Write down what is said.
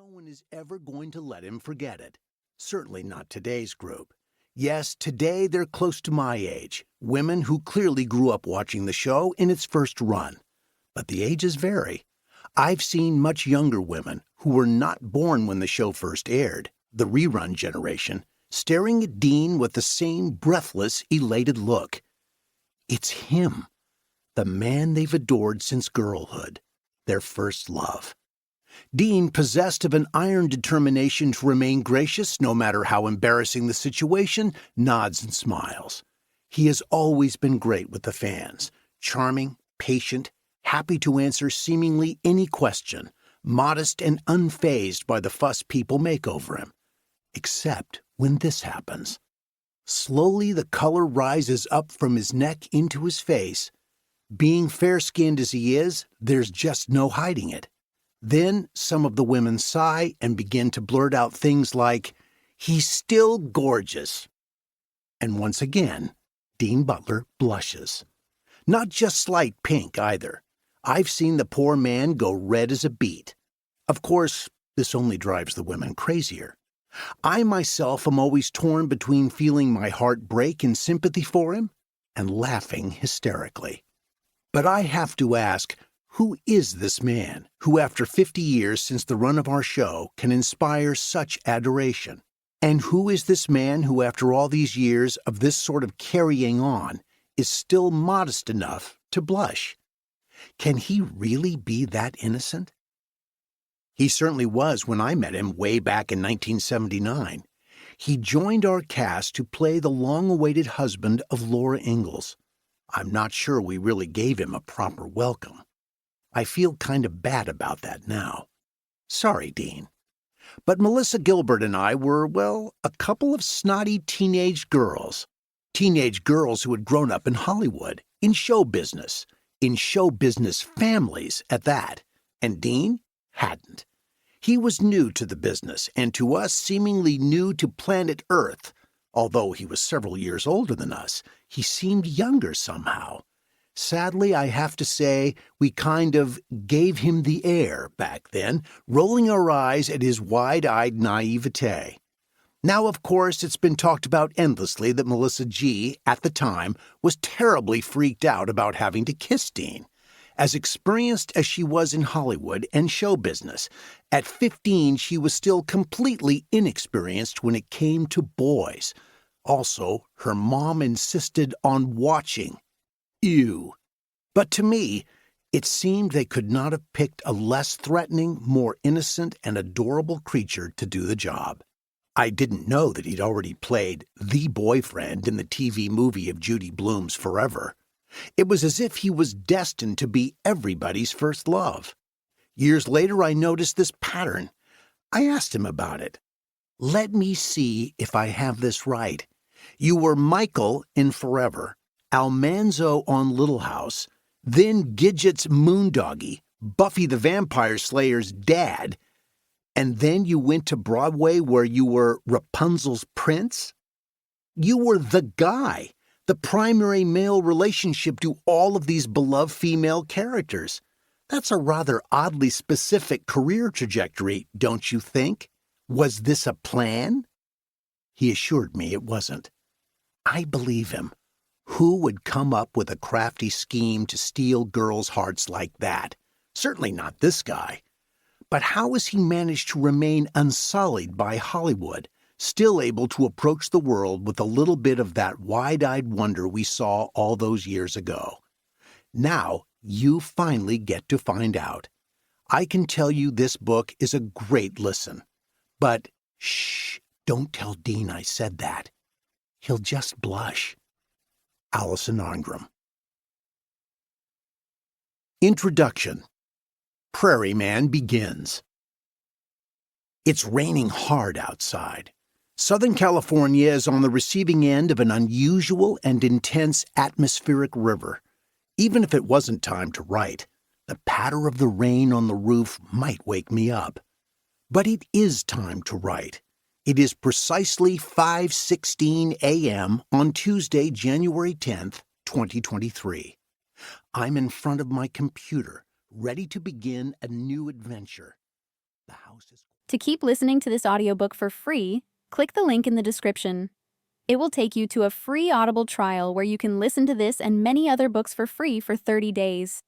one is ever going to let him forget it. Certainly not today's group. Yes, today they're close to my age, women who clearly grew up watching the show in its first run. But the ages vary. I've seen much younger women who were not born when the show first aired, the rerun generation, staring at Dean with the same breathless, elated look. It's him, the man they've adored since girlhood, their first love. Dean, possessed of an iron determination to remain gracious no matter how embarrassing the situation, nods and smiles. He has always been great with the fans, charming, patient, happy to answer seemingly any question, modest and unfazed by the fuss people make over him. Except when this happens. Slowly the color rises up from his neck into his face. Being fair-skinned as he is, there's just no hiding it. Then some of the women sigh and begin to blurt out things like, "He's still gorgeous." And once again, Dean Butler blushes. Not just slight pink either. I've seen the poor man go red as a beet. Of course, this only drives the women crazier. I myself am always torn between feeling my heart break in sympathy for him and laughing hysterically. But I have to ask, who is this man who, after 50 years since the run of our show, can inspire such adoration? And who is this man who, after all these years of this sort of carrying on, is still modest enough to blush? Can he really be that innocent? He certainly was when I met him way back in 1979. He joined our cast to play the long-awaited husband of Laura Ingalls. I'm not sure we really gave him a proper welcome. I feel kind of bad about that now. Sorry, Dean. But Melissa Gilbert and I were, well, a couple of snotty teenage girls. Teenage girls who had grown up in Hollywood, in show business families at that. And Dean hadn't. He was new to the business, and to us seemingly new to planet Earth. Although he was several years older than us, he seemed younger somehow. Sadly, I have to say, we kind of gave him the air back then, rolling our eyes at his wide-eyed naivete. Now, of course, it's been talked about endlessly that Melissa G., at the time, was terribly freaked out about having to kiss Dean. As experienced as she was in Hollywood and show business, at 15 she was still completely inexperienced when it came to boys. Also, her mom insisted on watching. Ew. But to me, it seemed they could not have picked a less threatening, more innocent and adorable creature to do the job. I didn't know that he'd already played the boyfriend in the TV movie of Judy Blume's Forever. It was as if he was destined to be everybody's first love. Years later, I noticed this pattern. I asked him about it. Let me see if I have this right. You were Michael in Forever, Almanzo on Little House, then Gidget's Moondoggie, Buffy the Vampire Slayer's dad, and then you went to Broadway where you were Rapunzel's prince? You were the guy, the primary male relationship to all of these beloved female characters. That's a rather oddly specific career trajectory, don't you think? Was this a plan? He assured me it wasn't. I believe him. Who would come up with a crafty scheme to steal girls' hearts like that? Certainly not this guy. But how has he managed to remain unsullied by Hollywood, still able to approach the world with a little bit of that wide-eyed wonder we saw all those years ago? Now, you finally get to find out. I can tell you this book is a great listen. But, shh, don't tell Dean I said that. He'll just blush. Allison Arngrim. Introduction. Prairie Man begins. It's raining hard outside. Southern California is on the receiving end of an unusual and intense atmospheric river. Even if it wasn't time to write, the patter of the rain on the roof might wake me up. But it is time to write. It is precisely 5:16 a.m. on Tuesday, January 10th, 2023. I'm in front of my computer, ready to begin a new adventure. The house To keep listening to this audiobook for free, click the link in the description. It will take you to a free Audible trial where you can listen to this and many other books for free for 30 days.